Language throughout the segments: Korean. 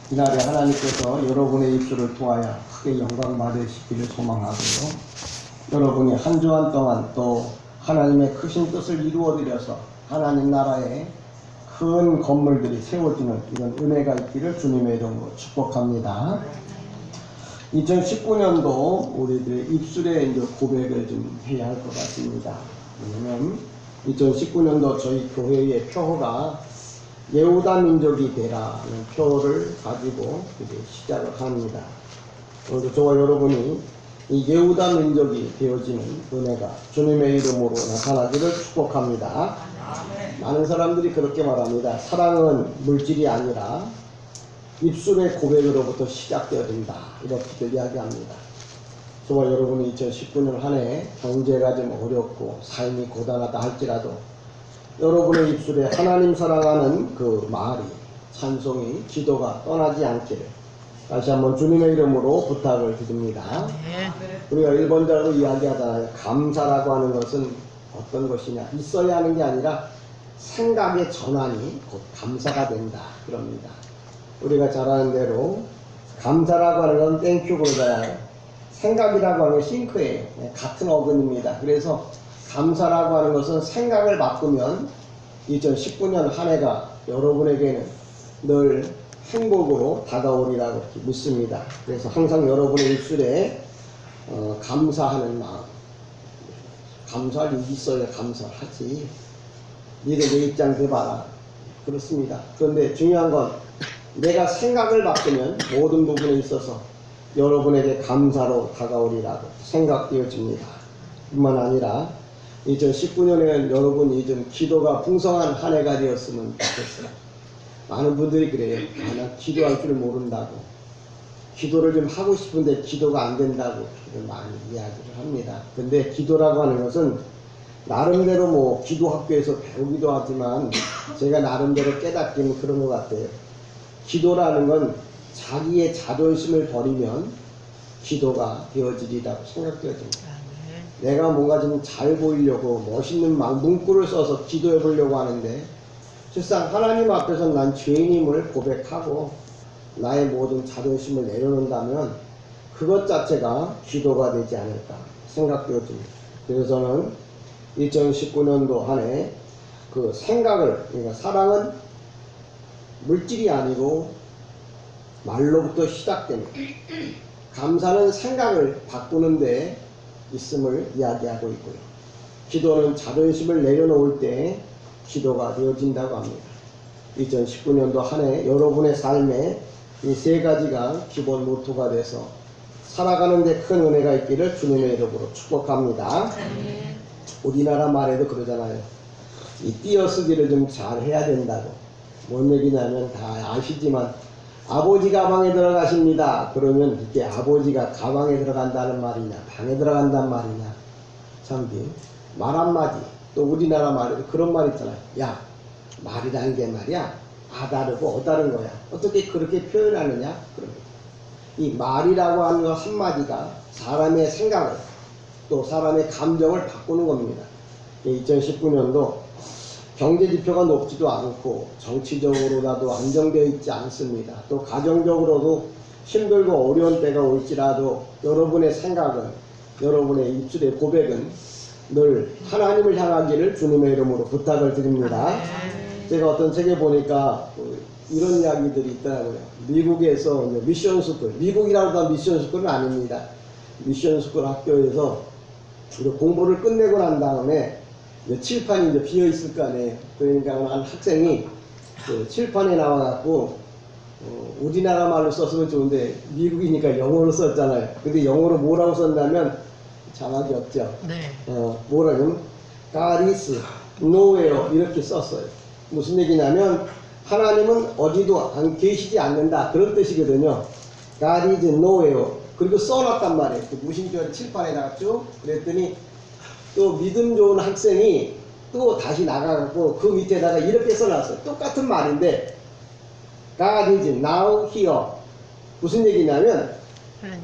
이날에 하나님께서 여러분의 입술을 통하여 크게 영광 받으시기를 소망하고요. 여러분이 한 주 한 동안 또 하나님의 크신 뜻을 이루어드려서 하나님 나라에 큰 건물들이 세워지는 이런 은혜가 있기를 주님의 이름으로 축복합니다. 2019년도 우리들의 입술에 이제 고백을 좀 해야 할 것 같습니다. 왜냐면 2019년도 저희 교회의 표어가 예후다 민족이 되라는 표어를 가지고 이제 시작을 합니다. 오늘도 저와 여러분이 이 예후다 민족이 되어지는 은혜가 주님의 이름으로 나타나기를 축복합니다. 많은 사람들이 그렇게 말합니다. 사랑은 물질이 아니라 입술의 고백으로부터 시작되어진다, 이렇게 이야기합니다. 저와 여러분이 2019년 한 해 경제가 좀 어렵고 삶이 고단하다 할지라도 여러분의 입술에 하나님 사랑하는 그 말이, 찬송이, 기도가 떠나지 않기를 다시 한번 주님의 이름으로 부탁을 드립니다. 우리가 일본적으로 이야기하잖아요. 감사라고 하는 것은 어떤 것이냐, 있어야 하는 게 아니라 생각의 전환이 곧 감사가 된다, 그럽니다. 우리가 잘 아는 대로 감사라고 하는 건 땡큐 그러잖아요. 생각이라고 하는 건 싱크예요. 같은 어근입니다. 그래서 감사라고 하는 것은 생각을 바꾸면 2019년 한 해가 여러분에게는 늘 행복으로 다가오리라고 이렇게 믿습니다. 그래서 항상 여러분의 입술에 감사하는 마음, 감사할 일이 있어야 감사를 하지. 니들 내 입장 대봐라, 그렇습니다. 그런데 중요한 건 내가 생각을 바꾸면 모든 부분에 있어서 여러분에게 감사로 다가오리라고 생각되어집니다. 뿐만 아니라 2019년에는 여러분이 좀 기도가 풍성한 한 해가 되었으면 좋겠어요. 많은 분들이 그래요. 난 기도할 줄 모른다고, 기도를 좀 하고 싶은데 기도가 안 된다고 많이 이야기를 합니다. 근데 기도라고 하는 것은 나름대로 뭐 기도학교에서 배우기도 하지만 제가 나름대로 깨닫기는 그런 것 같아요. 기도라는 건 자기의 자존심을 버리면 기도가 되어지리라고 생각되어집니다. 내가 뭔가 좀 잘 보이려고 멋있는 문구를 써서 기도해 보려고 하는데 실상 하나님 앞에서 난 죄인임을 고백하고 나의 모든 자존심을 내려놓는다면 그것 자체가 기도가 되지 않을까 생각되어집니다. 그래서 저는 2019년도 한 해 그 생각을, 그러니까 사랑은 물질이 아니고 말로부터 시작됩니다. 감사는 생각을 바꾸는 데 있음을 이야기하고 있고요. 기도는 자존심을 내려놓을 때 기도가 되어진다고 합니다. 2019년도 한 해 여러분의 삶에 이 세 가지가 기본 모토가 돼서 살아가는 데 큰 은혜가 있기를 주님의 이름으로 축복합니다. 우리나라 말에도 그러잖아요. 이 띄어쓰기를 좀 잘 해야 된다고. 뭔 얘기냐면 다 아시지만 아버지 가방에 들어가십니다. 그러면 이게 아버지가 가방에 들어간다는 말이냐, 방에 들어간다는 말이냐. 참, 말 한마디. 또 우리나라 말에도 그런 말 있잖아요. 야, 말이라는 게 말이야, 아 다르고 어 다른 거야. 어떻게 그렇게 표현하느냐? 그럽니다. 이 말이라고 하는 것 한마디가 사람의 생각을, 또 사람의 감정을 바꾸는 겁니다. 2019년도 경제지표가 높지도 않고 정치적으로라도 안정되어 있지 않습니다. 또 가정적으로도 힘들고 어려운 때가 올지라도 여러분의 생각은, 여러분의 입술의 고백은 늘 하나님을 향하기를 주님의 이름으로 부탁을 드립니다. 제가 어떤 책에 보니까 이런 이야기들이 있더라고요. 미국에서 미션스쿨, 미국이라고 하면 미션스쿨은 아닙니다. 미션스쿨 학교에서 공부를 끝내고 난 다음에 칠판이 이제 비어 있을 거 아니에요. 그러니까 한 학생이 그 칠판에 나와갖고 우리나라 말로 썼으면 좋은데 미국이니까 영어로 썼잖아요. 근데 영어로 뭐라고 썼냐면 자막이 없죠. 네. 뭐라냐면 God is nowhere 이렇게 썼어요. 무슨 얘기냐면 하나님은 어디도 계시지 않는다, 그런 뜻이거든요. God is nowhere. 그리고 써놨단 말이에요. 그 무심결 칠판에다가 쭉. 그랬더니 또 믿음 좋은 학생이 또 다시 나가갖고 그 밑에다가 이렇게 써놨어요. 똑같은 말인데 God is now here. 무슨 얘기냐면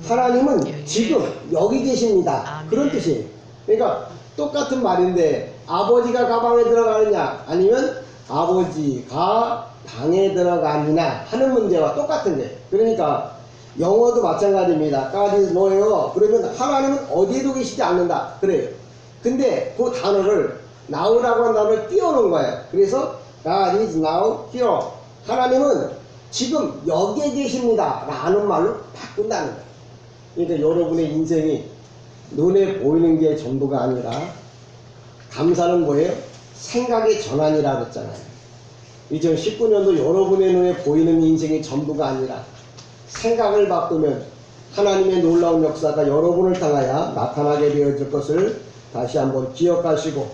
하나님은 지금 여기 계십니다. 그런 뜻이에요. 그러니까 똑같은 말인데 아버지가 가방에 들어가느냐, 아니면 아버지가 방에 들어가느냐 하는 문제와 똑같은 거예요. 그러니까 영어도 마찬가지입니다. God is 뭐예요? 그러면 하나님은 어디에도 계시지 않는다. 그래요. 근데 그 단어를 now라고 하는 단어를 띄워놓은 거예요. 그래서 God is now here. 하나님은 지금 여기에 계십니다. 라는 말로 바꾼다는 거예요. 그러니까 여러분의 인생이 눈에 보이는 게 전부가 아니라 감사는 뭐예요? 생각의 전환이라고 했잖아요. 2019년도 여러분의 눈에 보이는 인생이 전부가 아니라 생각을 바꾸면 하나님의 놀라운 역사가 여러분을 향하여 나타나게 되어질 것을 다시 한번 기억하시고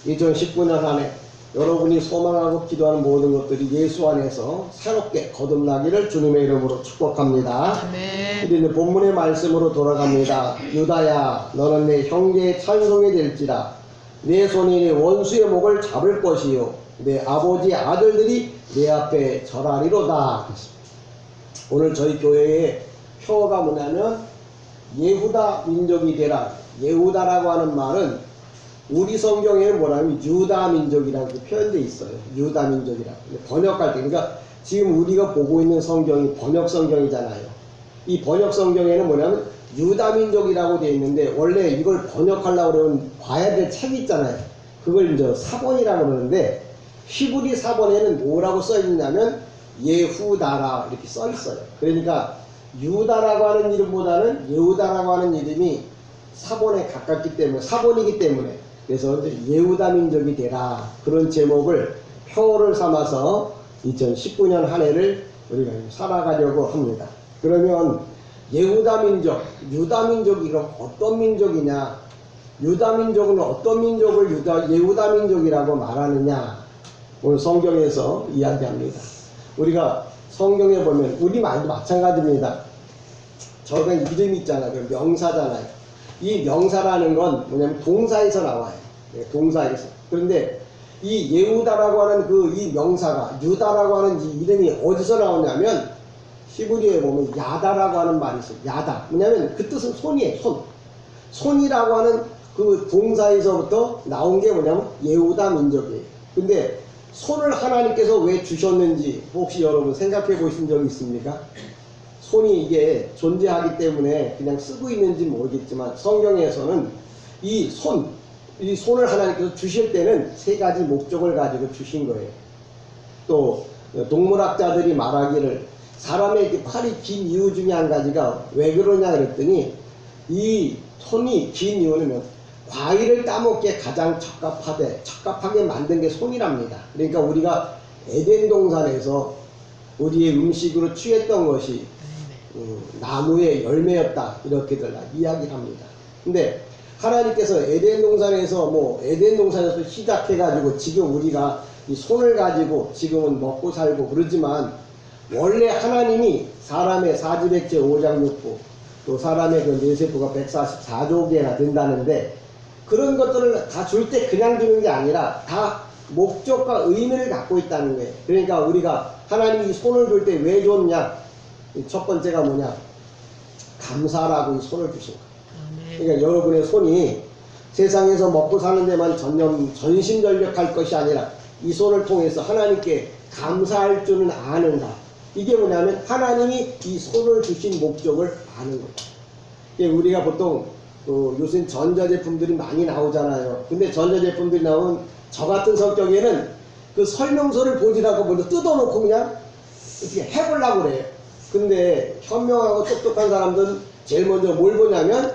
2019년 한 해 여러분이 소망하고 기도하는 모든 것들이 예수 안에서 새롭게 거듭나기를 주님의 이름으로 축복합니다. 아멘. 우리는 본문의 말씀으로 돌아갑니다. 유다야 너는 내 형제의 찬송이 될지라 내 손이 내 원수의 목을 잡을 것이요 내 아버지의 아들들이 내 앞에 절하리로다. 오늘 저희 교회의 표어가 뭐냐면 예후다 민족이 되라. 예후다라고 하는 말은 우리 성경에 뭐냐면 유다 민족이라고 표현되어 있어요. 유다 민족이라고. 번역할 때 그러니까 지금 우리가 보고 있는 성경이 번역 성경이잖아요. 이 번역 성경에는 뭐냐면 유다 민족이라고 되어 있는데 원래 이걸 번역하려고 그러면 봐야 될 책이 있잖아요. 그걸 이제 사본이라고 그러는데 히브리 사본에는 뭐라고 써 있냐면 예후다라 이렇게 써 있어요. 그러니까 유다라고 하는 이름보다는 예후다라고 하는 이름이 사본에 가깝기 때문에 사본이기 때문에 그래서 예후다 민족이 되라 그런 제목을 표어를 삼아서 2019년 한 해를 우리가 살아가려고 합니다. 그러면 예후다 민족, 유다 민족이 그럼 어떤 민족이냐? 유다 민족은 어떤 민족을 예후다 민족이라고 말하느냐? 오늘 성경에서 이야기합니다. 우리가 성경에 보면 우리 말도 마찬가지입니다. 저가 이름이 있잖아요. 명사잖아요. 이 명사라는 건 뭐냐면 동사에서 나와요. 동사에서. 그런데 이 예후다라고 하는 이 명사가 유다라고 하는 이 이름이 어디서 나오냐면 히브리어에 보면 야다라고 하는 말이 있어요. 야다. 뭐냐면 그 뜻은 손이에요. 손. 손이라고 하는 그 동사에서부터 나온 게 뭐냐면 예후다 민족이에요. 근데 손을 하나님께서 왜 주셨는지 혹시 여러분 생각해 보신 적이 있습니까? 손이 이게 존재하기 때문에 그냥 쓰고 있는지 모르겠지만 성경에서는 이 손을 하나님께서 주실 때는 세 가지 목적을 가지고 주신 거예요. 또 동물학자들이 말하기를 사람의 팔이 긴 이유 중에 한 가지가 왜 그러냐 그랬더니 이 손이 긴 이유는 과일을 따먹기에 가장 적합하게 만든 게 손이랍니다. 그러니까 우리가 에덴 동산에서 우리의 음식으로 취했던 것이 나무의 열매였다 이렇게들 이야기를 합니다. 근데 하나님께서 에덴 동산에서 시작해가지고 지금 우리가 이 손을 가지고 지금은 먹고 살고 그러지만 원래 하나님이 사람의 사지백제 5장 6부 또 사람의 그 뇌세포가 144조 개나 된다는데 그런 것들을 다 줄 때 그냥 주는 게 아니라 다 목적과 의미를 갖고 있다는 거예요. 그러니까 우리가 하나님이 이 손을 줄 때 왜 줬냐? 첫 번째가 뭐냐? 감사라고 이 손을 주신 거예요. 그러니까 여러분의 손이 세상에서 먹고 사는 데만 전심전력할 것이 아니라 이 손을 통해서 하나님께 감사할 줄은 아는가. 이게 뭐냐면 하나님이 이 손을 주신 목적을 아는 거예요. 우리가 보통 요새 전자제품들이 많이 나오잖아요. 근데 전자제품들이 나오면 저 같은 성격에는 그 설명서를 보지라고 먼저 뜯어놓고 그냥 어떻게 해보려고 그래요. 근데 현명하고 똑똑한 사람들은 제일 먼저 뭘 보냐면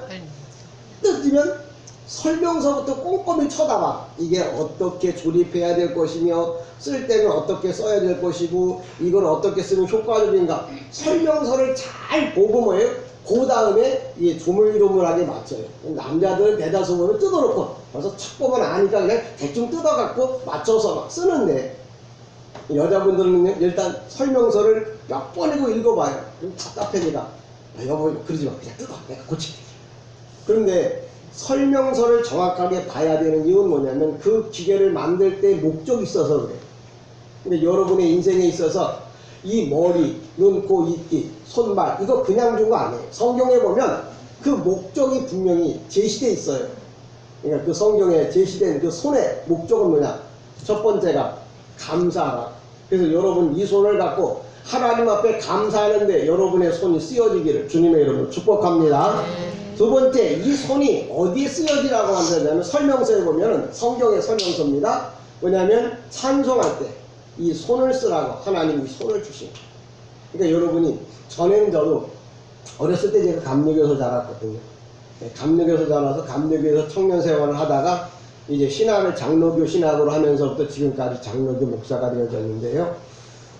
뜯으면 설명서부터 꼼꼼히 쳐다봐. 이게 어떻게 조립해야 될 것이며 쓸 때는 어떻게 써야 될 것이고 이걸 어떻게 쓰면 효과적인가 설명서를 잘 보고 뭐예요? 그 다음에 이게 조물조물하게 맞춰요. 남자들은 대다수 보면 뜯어놓고 벌써 첫 보면 아니까 그냥 대충 뜯어갖고 맞춰서 막 쓰는데 여자분들은 일단 설명서를 몇 번이고 읽어봐요. 그럼 답답해니까 여보 그러지 마 그냥 뜯어 내가 고칠게. 그런데 설명서를 정확하게 봐야 되는 이유는 뭐냐면 그 기계를 만들 때 목적이 있어서 그래요. 근데 여러분의 인생에 있어서 이 머리, 눈, 코, 이끼, 손발 이거 그냥 준 거 아니에요. 성경에 보면 그 목적이 분명히 제시되어 있어요. 그러니까 그 성경에 제시된 그 손의 목적은 뭐냐? 첫 번째가 감사하라. 그래서 여러분 이 손을 갖고 하나님 앞에 감사하는데 여러분의 손이 쓰여지기를 주님의 이름으로 축복합니다. 두 번째, 이 손이 어디에 쓰여지라고 한다면 설명서에 보면 성경의 설명서입니다. 뭐냐면 찬송할 때 이 손을 쓰라고 하나님이 손을 주신 거예요. 그러니까 여러분이 전에는 저도 어렸을 때 제가 감리교에서 자랐거든요. 감리교에서 자라서 감리교에서 청년 생활을 하다가 이제 신학을 장로교 신학으로 하면서부터 지금까지 장로교 목사가 되어졌는데요.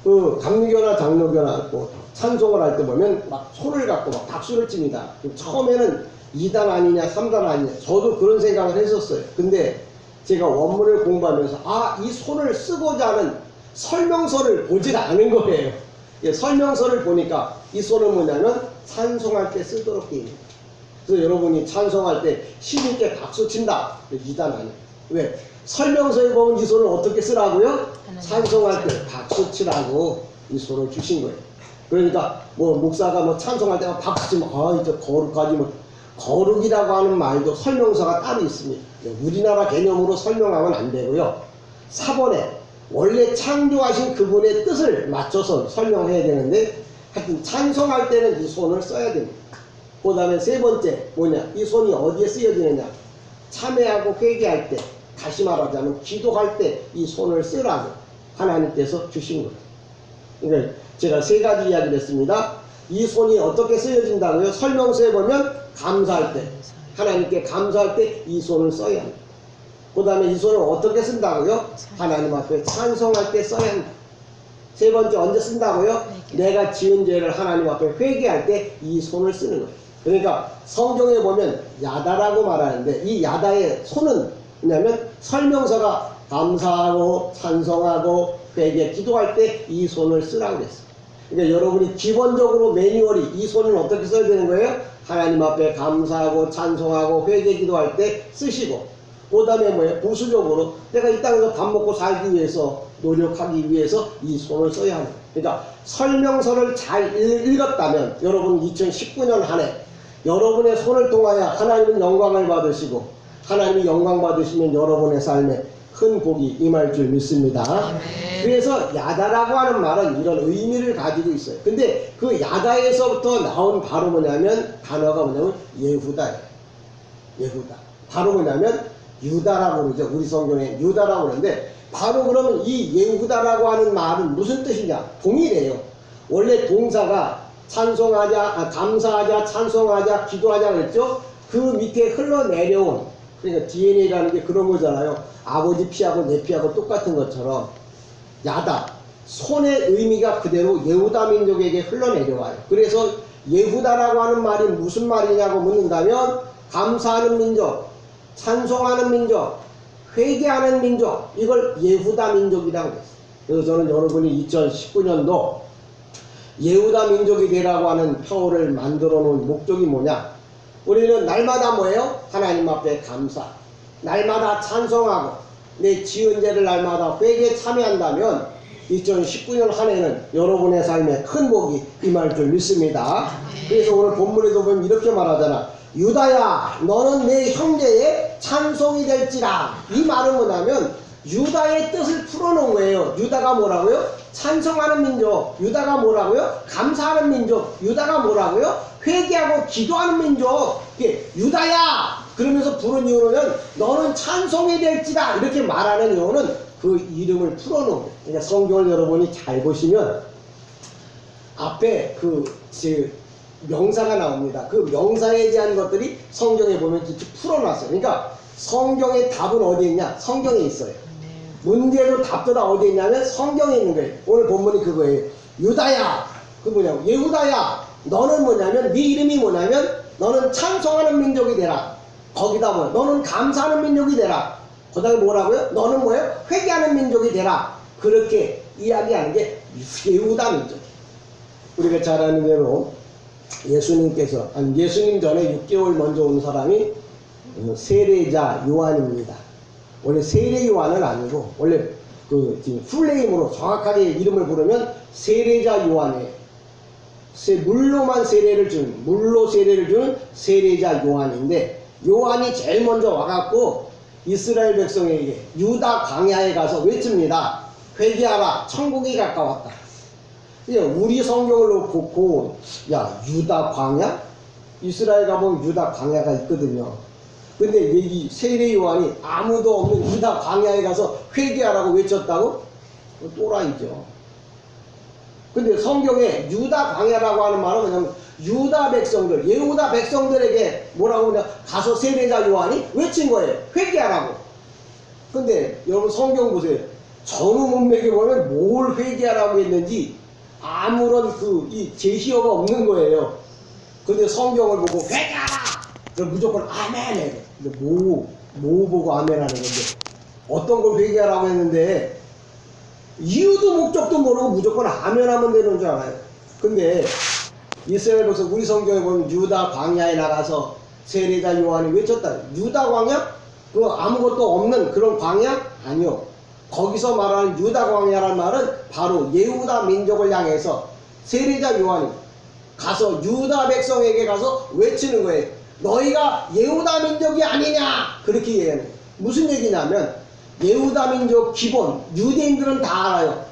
그 감리교나 장로교나 뭐 찬송을 할 때 보면 막 손을 갖고 막 박수를 칩니다. 처음에는 2단 아니냐 3단 아니냐 저도 그런 생각을 했었어요. 근데 제가 원문을 공부하면서 이 손을 쓰고자 하는 설명서를 보질 않은 거예요. 설명서를 보니까 이 손은 뭐냐면 찬송할 때 쓰도록 되어 있습니다. 그래서 여러분이 찬송할 때 신님께 박수 친다. 2단 아니에요. 왜? 설명서에 보면 이 손을 어떻게 쓰라고요? 찬송할 때 박수 치라고 이 손을 주신 거예요. 그러니까 뭐 목사가 뭐 찬송할 때만 박수 치면 이제 거룩하지 뭐 거룩이라고 하는 말도 설명서가 따로 있습니다. 우리나라 개념으로 설명하면 안 되고요. 4번에 원래 창조하신 그분의 뜻을 맞춰서 설명해야 되는데 하여튼 찬송할 때는 이 손을 써야 됩니다. 그 다음에 세 번째 뭐냐, 이 손이 어디에 쓰여지느냐, 참회하고 회개할 때, 다시 말하자면 기도할 때 이 손을 쓰라고 하나님께서 주신 거예요. 그러니까 제가 세 가지 이야기를 했습니다. 이 손이 어떻게 쓰여진다고요? 설명서에 보면 감사할 때, 하나님께 감사할 때 이 손을 써야 합니다. 그 다음에 이 손을 어떻게 쓴다고요? 하나님 앞에 찬송할 때 써야 합니다. 세 번째 언제 쓴다고요? 내가 지은 죄를 하나님 앞에 회개할 때 이 손을 쓰는 거예요. 그러니까 성경에 보면 야다라고 말하는데 이 야다의 손은 뭐냐면 설명서가 감사하고 찬송하고 회개 기도할 때 이 손을 쓰라고 그랬어요. 그러니까 여러분이 기본적으로 매뉴얼이 이 손을 어떻게 써야 되는 거예요? 하나님 앞에 감사하고 찬송하고 회개 기도할 때 쓰시고, 그 다음에 뭐예요? 부수적으로 내가 이 땅에서 밥 먹고 살기 위해서 노력하기 위해서 이 손을 써야 합니다. 그러니까 설명서를 잘 읽었다면 여러분 2019년 한 해 여러분의 손을 통하여 하나님은 영광을 받으시고 하나님이 영광 받으시면 여러분의 삶에 큰 복이 임할 줄 믿습니다. 그래서 야다라고 하는 말은 이런 의미를 가지고 있어요. 근데 그 야다에서부터 나온 바로 뭐냐면 단어가 뭐냐면 예후다예요. 예후다. 바로 뭐냐면 유다라고 그러죠. 우리 성경에 유다라고 그러는데 바로 그러면 이 예후다라고 하는 말은 무슨 뜻이냐? 동일해요. 원래 동사가 찬송하자, 감사하자, 찬송하자, 기도하자 그랬죠. 그 밑에 흘러내려온, 그러니까 DNA라는 게 그런 거잖아요. 아버지 피하고 내 피하고 똑같은 것처럼 야다, 손의 의미가 그대로 예후다 민족에게 흘러내려와요. 그래서 예후다라고 하는 말이 무슨 말이냐고 묻는다면 감사하는 민족, 찬송하는 민족, 회개하는 민족, 이걸 예후다 민족이라고 했어요. 그래서 저는 여러분이 2019년도 예후다 민족이 되라고 하는 표어를 만들어 놓은 목적이 뭐냐? 우리는 날마다 뭐예요? 하나님 앞에 감사, 날마다 찬송하고 내 지은 죄를 날마다 회개에 참여한다면 2019년 한 해는 여러분의 삶에 큰 복이 임할 줄 믿습니다. 그래서 오늘 본문에도 보면 이렇게 말하잖아. 유다야, 너는 내 형제의 찬송이 될지라. 이 말은 뭐냐면 유다의 뜻을 풀어놓은 거예요. 유다가 뭐라고요? 찬송하는 민족. 유다가 뭐라고요? 감사하는 민족. 유다가 뭐라고요? 회개하고 기도하는 민족. 유다야 그러면서 부른 이유는 너는 찬송이 될지라 이렇게 말하는 이유는 그 이름을 풀어놓은 거예요. 그러니까 성경을 여러분이 잘 보시면 앞에 명사가 나옵니다. 그 명사에 대한 것들이 성경에 보면 이렇게 풀어놨어요. 그러니까 성경의 답은 어디에 있냐? 성경에 있어요. 문제도 답도 다 어디에 있냐면 성경에 있는 거예요. 오늘 본문이 그거예요. 유다야, 그 뭐냐고, 예후다야, 너는 뭐냐면 네 이름이 뭐냐면 너는 찬송하는 민족이 되라. 거기다 뭐야? 너는 감사하는 민족이 되라. 그 다음에 뭐라고요? 너는 뭐예요? 회개하는 민족이 되라. 그렇게 이야기하는 게 예후다 민족. 우리가 잘 아는 대로 예수님께서 예수님 전에 6개월 먼저 온 사람이 세례자 요한입니다. 원래 세례 요한은 아니고 원래 지금 풀네임으로 정확하게 이름을 부르면 세례자 요한이에요. 물로만 세례를 주는, 물로 세례를 주는 세례자 요한인데, 요한이 제일 먼저 와갖고 이스라엘 백성에게 유다 광야에 가서 외칩니다. 회개하라 천국이 가까웠다. 우리 성경을 놓고 야 유다 광야? 이스라엘 가보면 유다 광야가 있거든요. 근데 여기 세례 요한이 아무도 없는 유다 광야에 가서 회개하라고 외쳤다고? 또라이죠. 근데 성경에 유다 광야라고 하는 말은 뭐냐면 유다 백성들, 예후다 백성들에게 뭐라고 그냥 가서 세례자 요한이 외친 거예요. 회개하라고. 근데 여러분 성경 보세요. 전후 문맥에 보면 뭘 회개하라고 했는지 아무런 이 제시어가 없는 거예요. 근데 성경을 보고 회개하라! 그럼 무조건 아멘 해. 근데 뭐 보고 아멘 하는 건데 어떤 걸 회개하라고 했는데 이유도 목적도 모르고 무조건 아멘 하면 되는 줄 알아요. 근데 이스라엘 백성 우리 성경에 보면 유다 광야에 나가서 세례자 요한이 외쳤다. 유다 광야? 그 아무것도 없는 그런 광야? 아니요. 거기서 말하는 유다 광야라는 말은 바로 예후다 민족을 향해서 세례자 요한이 가서 유다 백성에게 가서 외치는 거예요. 너희가 예후다 민족이 아니냐? 그렇게 얘기하는 거예요. 무슨 얘기냐면 예후다 민족 기본 유대인들은 다 알아요.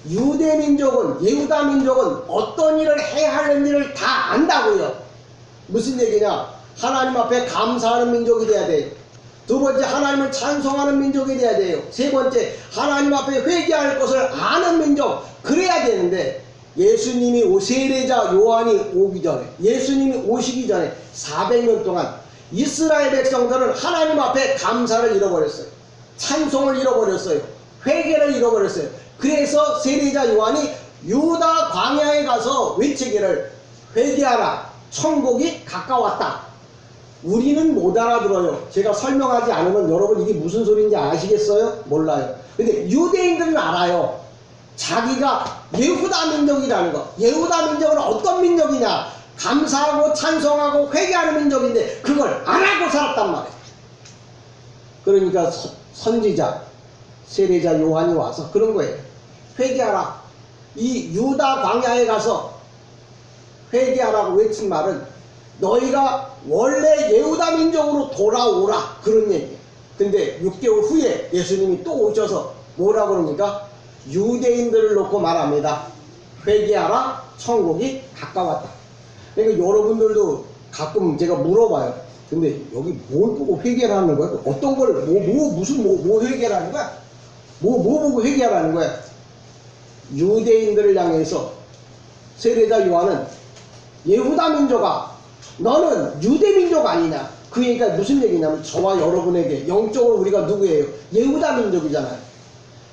유대 민족은 예후다 민족은 어떤 일을 해야 하는지를 다 안다고요. 무슨 얘기냐? 하나님 앞에 감사하는 민족이 돼야 돼요. 두 번째 하나님을 찬송하는 민족이 돼야 돼요. 세 번째 하나님 앞에 회개할 것을 아는 민족. 그래야 되는데 예수님이 세례자 요한이 오기 전에 예수님이 오시기 전에 400년 동안 이스라엘 백성들은 하나님 앞에 감사를 잃어버렸어요. 찬송을 잃어버렸어요. 회개를 잃어버렸어요. 그래서 세례자 요한이 유다 광야에 가서 외치기를 회개하라 천국이 가까웠다. 우리는 못 알아들어요. 제가 설명하지 않으면 여러분 이게 무슨 소리인지 아시겠어요? 몰라요. 근데 유대인들은 알아요. 자기가 예후다 민족이라는 거. 예후다 민족은 어떤 민족이냐? 감사하고 찬송하고 회개하는 민족인데 그걸 안 하고 살았단 말이에요. 그러니까 선지자 세례자 요한이 와서 그런 거예요. 회개하라. 이 유다 광야에 가서 회개하라고 외친 말은 너희가 원래 예후다 민족으로 돌아오라 그런 얘기예요. 근데 6개월 후에 예수님이 또 오셔서 뭐라 그럽니까? 유대인들을 놓고 말합니다. 회개하라 천국이 가까웠다. 그러니까 여러분들도 가끔 제가 물어봐요. 근데 여기 뭘 보고 회개를 하는 거야? 어떤 걸 뭐 회개를 하는 거야? 뭐 보고 회개하라는 거야? 유대인들을 향해서 세례자 요한은 예후다 민족아 너는 유대 민족 아니냐? 그 얘기가 무슨 얘기냐면 저와 여러분에게 영적으로 우리가 누구예요? 예후다 민족이잖아요.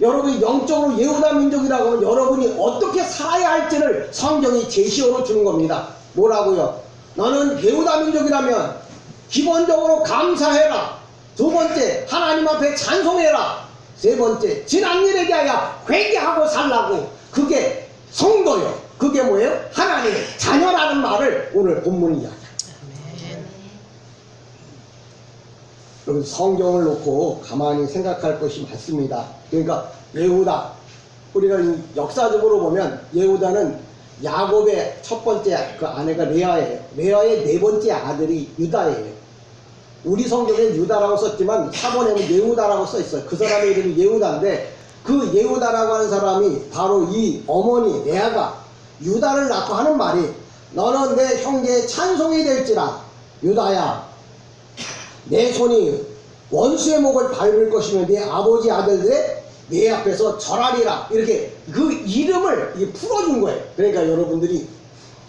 여러분이 영적으로 예후다 민족이라고 하면 여러분이 어떻게 살아야 할지를 성경이 제시어로 주는 겁니다. 뭐라고요? 너는 예후다 민족이라면 기본적으로 감사해라. 두 번째 하나님 앞에 찬송해라. 세 번째 지난 일에 대하여 회개하고 살라고. 그게 성도요. 그게 뭐예요? 하나님의 자녀라는 말을 오늘 본문이 이야기합니다. 여러분 성경을 놓고 가만히 생각할 것이 많습니다. 그러니까 예후다 우리가 역사적으로 보면 예후다는 야곱의 첫 번째 그 아내가 레아예요. 레아의 네 번째 아들이 유다예요. 우리 성경에 유다라고 썼지만 사본에는 예후다라고 써 있어요. 그 사람의 이름이 예후다인데 그 예후다라고 하는 사람이 바로 이 어머니 레아가 유다를 낳고 하는 말이 너는 내 형제의 찬송이 될지라. 유다야 내 손이 원수의 목을 밟을 것이며 네 아버지 아들들의 내 앞에서 절하리라. 이렇게 그 이름을 풀어준 거예요. 그러니까 여러분들이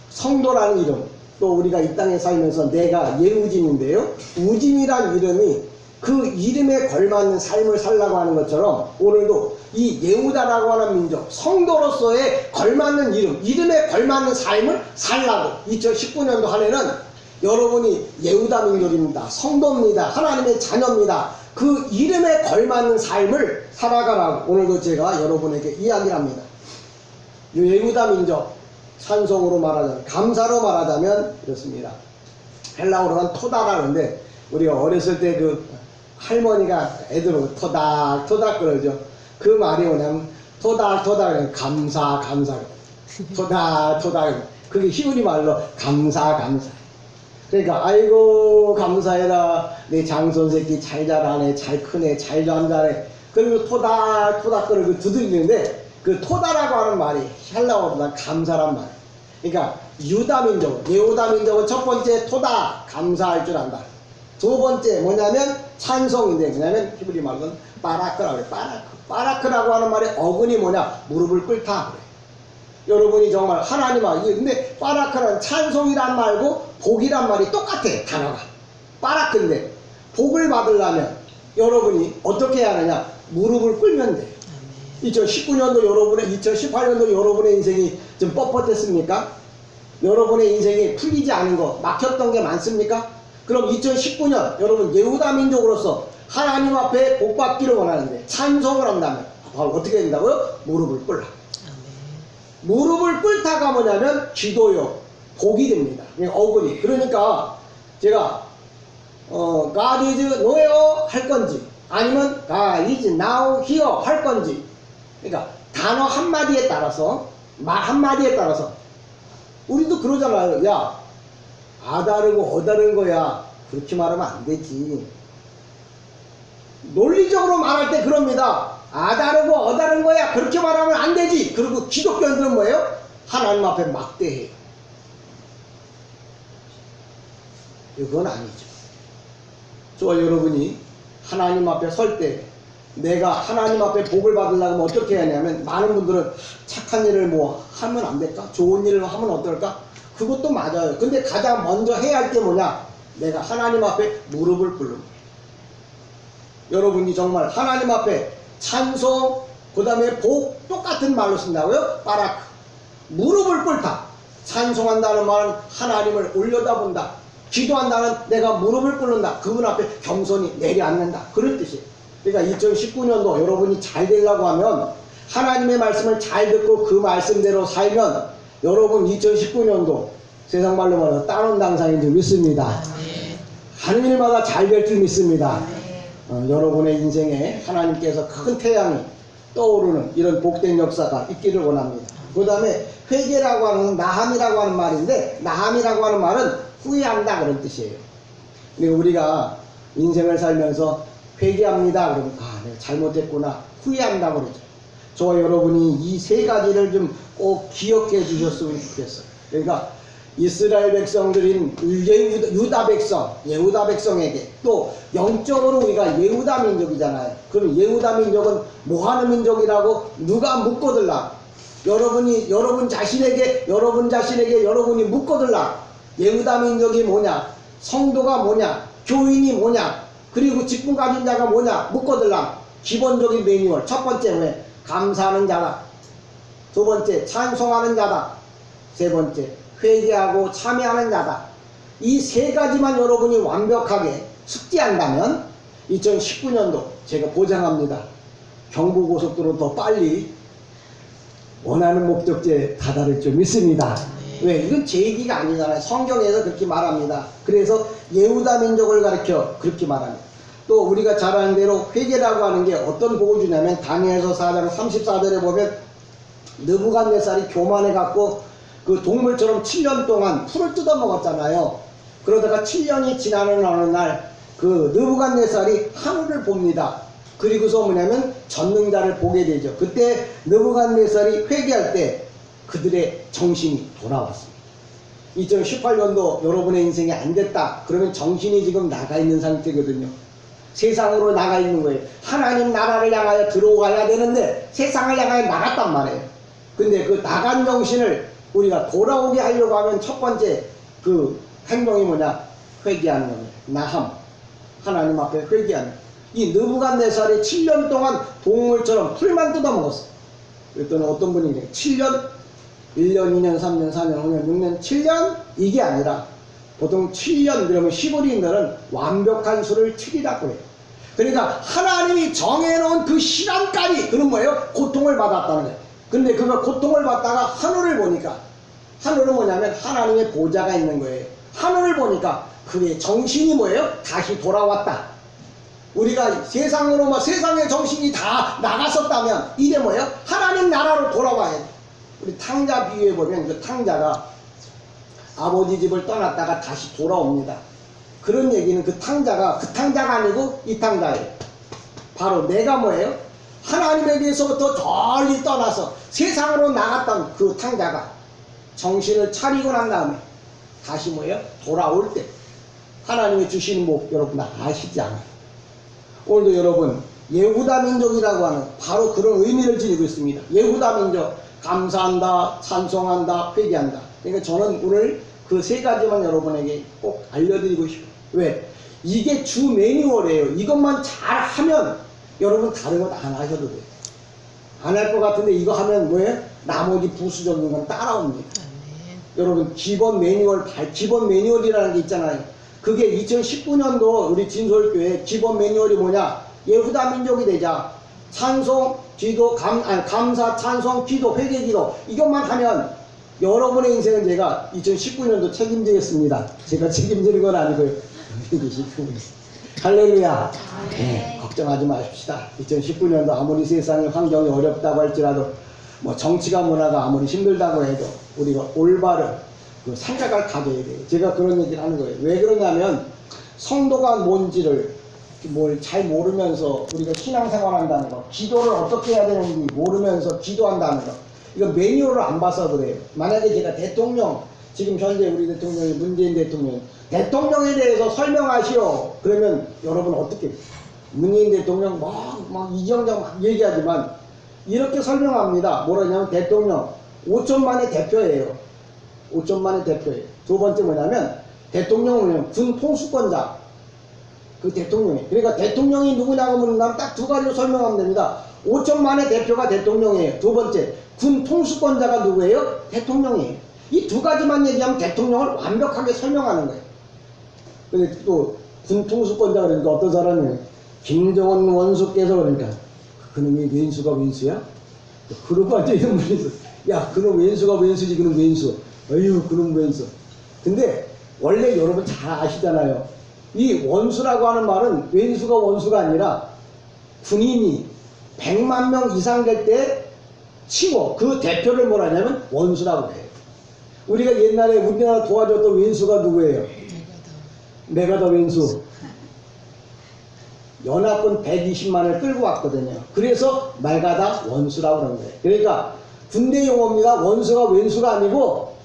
성도라는 이름 또 우리가 이 땅에 살면서 내가 예우진인데요. 우진이란 이름이 그 이름에 걸맞는 삶을 살라고 하는 것처럼 오늘도 이 예후다라고 하는 민족 성도로서의 걸맞는 이름에 걸맞는 삶을 살라고 2019년도 한 해는 여러분이 예후다 민족입니다. 성도입니다. 하나님의 자녀입니다. 그 이름에 걸맞는 삶을 살아가라고 오늘도 제가 여러분에게 이야기를 합니다. 이 예후다 민족 찬송으로 말하자면 감사로 말하자면 이렇습니다. 헬라어로는 토다라는데 우리가 어렸을 때 그 할머니가 애들은 토닥토닥 그러죠. 그 말이 뭐냐면 토닥토닥 감사 토닥토닥 그게 히브리 말로 감사 그러니까 아이고 감사해라 내 장손 새끼 잘 자라네 잘 크네 잘 잠자네 그리고 토닥토닥 그 두들기는데 그 토다라고 하는 말이 헬라어보다 감사란 말. 그러니까 유다민족, 예후다민족은 첫 번째 토다 감사할 줄 안다. 두 번째 뭐냐면 찬송인데 뭐냐면 히브리 말로는 바라크라고 그래. 바라크라고 하는 말의 어근이 뭐냐? 무릎을 꿇다 그래. 여러분이 정말 하나님 앞에 근데 바라크는 찬송이란 말고 복이란 말이 똑같아 단어가. 바라크인데 복을 받으려면 여러분이 어떻게 해야 하느냐? 무릎을 꿇면 돼. 2019년도 여러분의 2018년도 여러분의 인생이 좀 뻣뻣했습니까? 여러분의 인생이 풀리지 않은 거 막혔던 게 많습니까? 그럼 2019년 여러분 예후다 민족으로서 하나님 앞에 복 받기를 원하는데 찬송을 한다면 바로 어떻게 된다고요? 무릎을 꿇라. 무릎을 꿇다가 뭐냐면 기도요 복이 됩니다. 어근이. 그러니까 제가 God is nowhere 할 건지 아니면 God is now here 할 건지, 그러니까 단어 한마디에 따라서 말 한마디에 따라서 우리도 그러잖아요. 야 아다르고 어다른 거야 그렇게 말하면 안 되지. 논리적으로 말할 때 그럽니다. 아다르고 어다른 거야 그렇게 말하면 안 되지. 그리고 기독교인들은 뭐예요? 하나님 앞에 막대해요. 이건 아니죠. 저와 여러분이 하나님 앞에 설 때 내가 하나님 앞에 복을 받으려면 어떻게 해야 하냐면, 많은 분들은 착한 일을 뭐 하면 안 될까? 좋은 일을 하면 어떨까? 그것도 맞아요. 근데 가장 먼저 해야 할 게 뭐냐? 내가 하나님 앞에 무릎을 꿇는 거예요. 여러분이 정말 하나님 앞에 찬송, 그 다음에 복 똑같은 말로 쓴다고요? 바라크. 무릎을 꿇다. 찬송한다는 말은 하나님을 올려다본다. 기도한다는 내가 무릎을 꿇는다. 그분 앞에 겸손히 내려앉는다. 그런 뜻이에요. 그러니까 2019년도 여러분이 잘 되려고 하면 하나님의 말씀을 잘 듣고 그 말씀대로 살면 여러분 2019년도 세상 말로 말해서 따놓은 줄 믿습니다. 하는 일마다 잘 될 줄 믿습니다. 여러분의 인생에 하나님께서 큰 태양이 떠오르는 이런 복된 역사가 있기를 원합니다. 그 다음에 회개라고 하는 나함이라고 하는 말인데, 나함이라고 하는 말은 후회한다 그런 뜻이에요. 근데 우리가 인생을 살면서 회개합니다 그러면 내가 잘못했구나 후회한다 그러죠. 저와 여러분이 이 세 가지를 좀 꼭 기억해 주셨으면 좋겠어요. 그러니까 이스라엘 백성들인 유다 백성, 예후다 백성에게 또 영적으로 우리가 예후다 민족이잖아요. 그럼 예후다 민족은 뭐하는 민족이라고 누가 묻거들라? 여러분 자신에게 여러분이 묻거들라. 예후다 민족이 뭐냐? 성도가 뭐냐? 교인이 뭐냐? 그리고 직분 가진 자가 뭐냐? 묻거들라. 기본적인 매뉴얼. 첫 번째 왜? 감사하는 자다. 두 번째 찬송하는 자다. 세 번째 회개하고 참여하는 자다. 이 세 가지만 여러분이 완벽하게 숙지한다면 2019년도 제가 보장합니다. 경부고속도로 더 빨리 원하는 목적지에 다다를 줄 믿습니다. 왜? 이건 제 얘기가 아니잖아요. 성경에서 그렇게 말합니다. 그래서 예후다 민족을 가르쳐 그렇게 말합니다. 또 우리가 잘 아는 대로 회개라고 하는 게 어떤 복을 주냐면 다니엘서 4장 34절에 보면 느부갓네살이 교만해 갖고 그 동물처럼 7년 동안 풀을 뜯어 먹었잖아요. 그러다가 7년이 지나는 어느 날 그 느부갓네살이 하늘을 봅니다. 그리고서 뭐냐면 전능자를 보게 되죠. 그때 느부갓네살이 회개할 때 그들의 정신이 돌아왔습니다. 2018년도 여러분의 인생이 안 됐다 그러면 정신이 지금 나가 있는 상태거든요. 세상으로 나가 있는 거예요. 하나님 나라를 향하여 들어가야 되는데 세상을 향하여 나갔단 말이에요. 근데 그 나간 정신을 우리가 돌아오게 하려고 하면 첫 번째 그 행동이 뭐냐? 회개하는 겁니다. 나함. 하나님 앞에 회개하는. 이 느부갓네살이 7년 동안 동물처럼 풀만 뜯어먹었어. 그랬더니 어떤 분이 이제 7년, 1년, 2년, 3년, 4년, 5년, 6년, 7년? 이게 아니라 보통 7년 그러면 히브리인들은 완벽한 수를 7이라고 해요. 그러니까 하나님이 정해놓은 그 시간까지 그런 뭐예요? 고통을 받았다는 거예요. 근데 그걸 고통을 받다가 하늘을 보니까, 하늘은 뭐냐면 하나님의 보좌가 있는 거예요. 하늘을 보니까 그게 정신이 뭐예요? 다시 돌아왔다. 우리가 세상의 정신이 다 나갔었다면 이게 뭐예요? 하나님 나라로 돌아와야 돼. 우리 탕자 비유해 보면 그 탕자가 아버지 집을 떠났다가 다시 돌아옵니다. 그런 얘기는 그 탕자가 아니고 이 탕자예요. 바로 내가 뭐예요? 하나님에게서부터 멀리 떠나서 세상으로 나갔던 그 탕자가 정신을 차리고 난 다음에 다시 뭐예요? 돌아올 때 하나님이 주시는 복 여러분 아시지 않아요? 오늘도 여러분 예후다 민족이라고 하는 바로 그런 의미를 지니고 있습니다. 예후다 민족 감사한다, 찬송한다, 회개한다. 그러니까 저는 오늘 그 세 가지만 여러분에게 꼭 알려드리고 싶어요. 왜? 이게 주 매뉴얼이에요. 이것만 잘 하면 여러분 다른 것 안 하셔도 돼요. 안 할 것 같은데 이거 하면 뭐예요? 나머지 부수적인 건 따라옵니다. 여러분 기본 매뉴얼이라는 게 있잖아요. 그게 2019년도 우리 진솔교회 기본 매뉴얼이 뭐냐? 예후다 민족이 되자 찬송, 기도, 감사, 찬송, 기도, 회개, 기도 이것만 하면 여러분의 인생은 제가 2019년도 책임지겠습니다. 제가 책임지는 건 아니고요. 할렐루야. 네, 걱정하지 마십시다. 2019년도 아무리 세상의 환경이 어렵다고 할지라도 뭐 정치가 문화가 아무리 힘들다고 해도 우리가 올바른 그 생각을 가져야 돼요. 제가 그런 얘기를 하는 거예요. 왜 그러냐면 성도가 뭔지를 뭘 잘 모르면서 우리가 신앙생활 한다는 거, 기도를 어떻게 해야 되는지 모르면서 기도한다는 거, 이거 매뉴얼을 안 봐서 그래요. 만약에 제가 대통령, 지금 현재 우리 대통령이 문재인 대통령에 대해서 설명하시오. 그러면 여러분 어떻게 문재인 대통령 막 이정장 막 얘기하지만 이렇게 설명합니다. 뭐라냐면 대통령 5천만의 대표예요. 5천만의 대표예요. 두 번째 뭐냐면 대통령은 군 통수권자. 그 대통령이. 그러니까 대통령이 누구냐고 물으면 딱 두 가지로 설명하면 됩니다. 5천만의 대표가 대통령이에요. 두 번째, 군 통수권자가 누구예요? 대통령이에요. 이 두 가지만 얘기하면 대통령을 완벽하게 설명하는 거예요. 근데 또 군 통수권자 그러니까 어떤 사람이 김정은 원수께서 그러니까 그놈이 왼수가 왼수야? 그러고 앉아있는 분이 있어. 야, 그놈 왼수가 왼수지, 그놈 왼수. 어휴, 그놈 왼수. 근데 원래 여러분 잘 아시잖아요. 이 원수라고 하는 말은 왼수가 원수가 아니라 군인이 100만 명 이상 될 때 치고 그 대표를 뭐라냐면 원수라고 해요. 우리가 옛날에 우리나라 도와줬던 왼수가 누구예요? 메가더 왼수. 연합군 120만을 끌고 왔거든요. 그래서 메가더 원수라고 하는 거예요. 그러니까 군대 용어입니다. 원수가 왼수가 아니고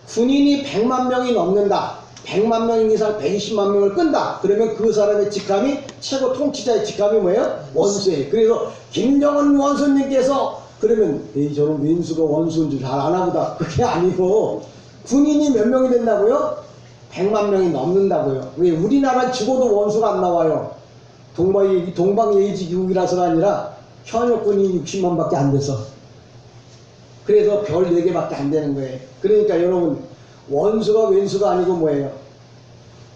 군인이 100만 명이 넘는다. 100만 명 이상 120만 명을 끈다. 그러면 그 사람의 직함이 최고 통치자의 직함이 뭐예요? 원수예요. 그래서 김정은 원수님께서 그러면 에이 저런 왼수가 원수인 줄 잘 아나보다. 그게 아니고 군인이 몇 명이 된다고요? 100만 명이 넘는다고요. 왜? 우리나라 죽어도 원수가 안 나와요. 동방예의지국이라서가 아니라 현역군이 60만 밖에 안 돼서. 그래서 별 4개밖에 안 되는 거예요. 그러니까 여러분 원수가 왼수가 아니고 뭐예요?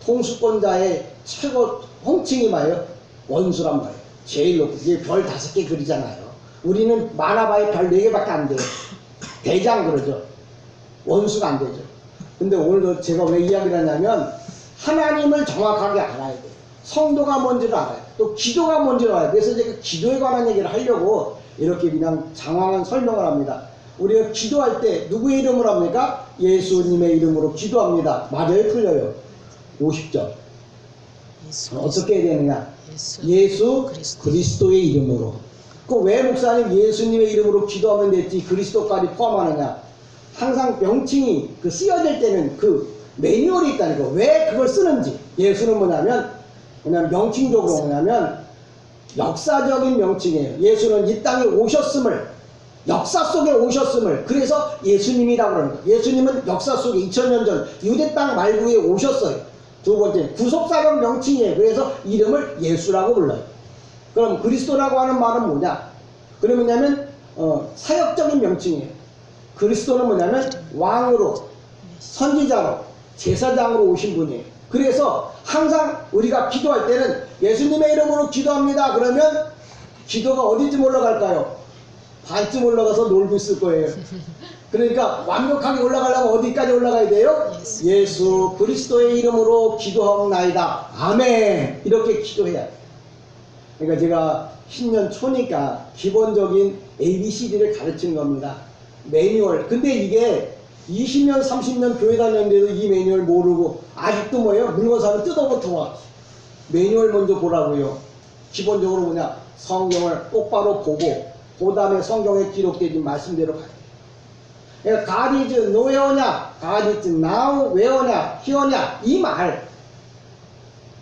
통수권자의 최고 홍칭이 뭐예요? 원수란 말이에요. 제일 높고 이게 별 5개 그리잖아요. 우리는 많아봐야 별 4개밖에 안 돼요. 대장 그러죠. 원수가 안 되죠. 근데 오늘도 제가 왜 이야기를 하냐면 하나님을 정확하게 알아야 돼요. 성도가 뭔지를 알아요. 또 기도가 뭔지를 알아요. 그래서 제가 기도에 관한 얘기를 하려고 이렇게 그냥 장황한 설명을 합니다. 우리가 기도할 때 누구의 이름으로 합니까? 예수님의 이름으로 기도합니다. 맞아요? 틀려요? 50점. 어떻게 해야 되느냐? 예수 그리스도의 이름으로. 그 왜 목사님 예수님의 이름으로 기도하면 됐지 그리스도까지 포함하느냐? 항상 명칭이 그 쓰여질 때는 그 매뉴얼이 있다니까. 왜 그걸 쓰는지. 예수는 뭐냐면 명칭적으로 뭐냐면 역사적인 명칭이에요. 예수는 이 땅에 오셨음을, 역사 속에 오셨음을, 그래서 예수님이라고 그러는 거예요. 예수님은 역사 속에 2000년 전 유대 땅 말구에 오셨어요. 두 번째, 구속사적 명칭이에요. 그래서 이름을 예수라고 불러요. 그럼 그리스도라고 하는 말은 뭐냐? 그러면 사역적인 명칭이에요. 그리스도는 뭐냐면 왕으로, 선지자로, 제사장으로 오신 분이에요. 그래서 항상 우리가 기도할 때는 예수님의 이름으로 기도합니다. 그러면 기도가 어디쯤 올라갈까요? 반쯤 올라가서 놀고 있을 거예요. 그러니까 완벽하게 올라가려면 어디까지 올라가야 돼요? 예수 그리스도의 이름으로 기도하옵나이다. 아멘. 이렇게 기도해야 돼요. 그러니까 제가 신년 초니까 기본적인 ABCD를 가르치는 겁니다. 매뉴얼. 근데 이게 20년 30년 교회 다녔는데도 이 매뉴얼 모르고 아직도 뭐예요? 물건 사면 뜯어부터 와. 매뉴얼 먼저 보라고요. 기본적으로 뭐냐? 성경을 똑바로 보고 그 다음에 성경에 기록되어진 말씀대로 가야 돼요. 그러니까 God is nowhere냐, God is now where냐, here냐 이 말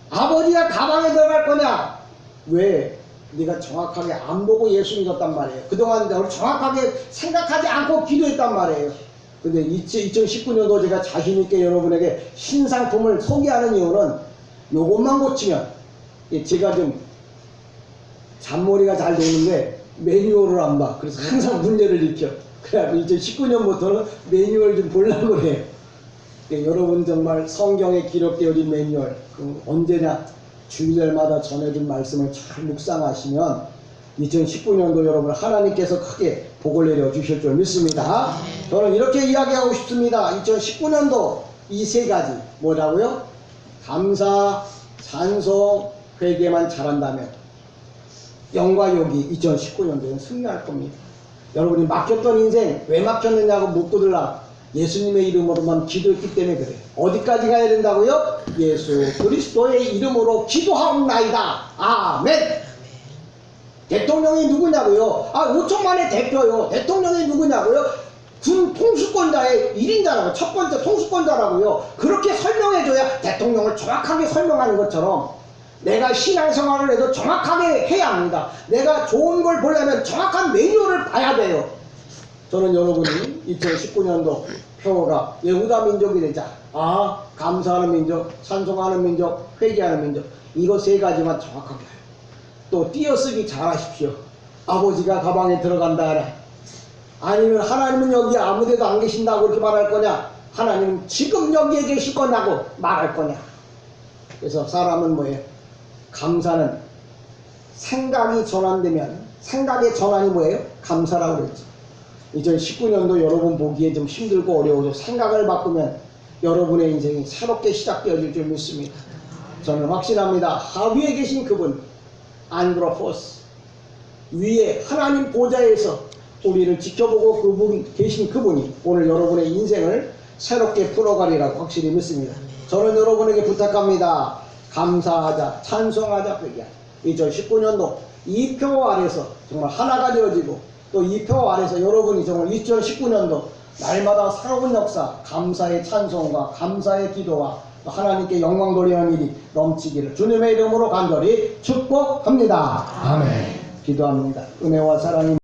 아버지가 가방에 들어갈 거냐 왜 네가 정확하게 안 보고 예수 믿었단 말이에요. 그동안 너를 정확하게 생각하지 않고 기도했단 말이에요. 근데 2019년도 제가 자신있게 여러분에게 신상품을 소개하는 이유는 요것만 고치면 제가 좀 잔머리가 잘 되는데 매뉴얼을 안 봐. 그래서 항상 문제를 일으켜. 그래갖고 2019년부터는 매뉴얼 좀 보려고 그래요. 여러분 정말 성경에 기록되어진 매뉴얼 언제나 주일날마다 전해준 말씀을 잘 묵상하시면 2019년도 여러분 하나님께서 크게 복을 내려 주실 줄 믿습니다. 저는 이렇게 이야기하고 싶습니다. 2019년도 이 세 가지 뭐라고요? 감사, 찬송, 회개만 잘한다면 영과 욕이 2019년도에 승리할 겁니다. 여러분이 막혔던 인생 왜 막혔느냐고 묻고들라 예수님의 이름으로만 기도했기 때문에 그래요. 어디까지 가야 된다고요? 예수 그리스도의 이름으로 기도하옵나이다. 아멘. 대통령이 누구냐고요? 5천만의 대표요. 대통령이 누구냐고요? 군 통수권자의 1인자라고 첫 번째 통수권자라고요. 그렇게 설명해줘야 대통령을 정확하게 설명하는 것처럼 내가 신앙생활을 해도 정확하게 해야 합니다. 내가 좋은 걸 보려면 정확한 매뉴얼을 봐야 돼요. 저는 여러분이 2019년도 표어가 예후다 민족이 되자. 감사하는 민족, 찬송하는 민족, 회개하는 민족. 이거 세 가지만 정확하게 해요. 또 띄어쓰기 잘 하십시오. 아버지가 가방에 들어간다 하라. 아니면 하나님은 여기 아무데도 안 계신다고 이렇게 말할 거냐? 하나님은 지금 여기에 계실 거냐고 말할 거냐? 그래서 사람은 뭐예요? 감사는 생각이 전환되면 생각의 전환이 뭐예요? 감사라고 그랬죠. 2019년도 여러분 보기에 좀 힘들고 어려워도 생각을 바꾸면 여러분의 인생이 새롭게 시작되어질 줄 믿습니다. 저는 확신합니다. 하위에 계신 그분 안드로포스 위에 하나님 보좌에서 우리를 지켜보고 그분 계신 그분이 오늘 여러분의 인생을 새롭게 풀어가리라고 확실히 믿습니다. 저는 여러분에게 부탁합니다. 감사하자, 찬송하자, 회개하자. 2019년도 이 표 아래서 정말 하나가 되어지고 또 이 표 아래서 여러분이 정말 2019년도 날마다 새로운 역사, 감사의 찬송과 감사의 기도와 하나님께 영광 돌리는 일이 넘치기를 주님의 이름으로 간절히 축복합니다. 아멘. 기도합니다. 은혜와 사랑이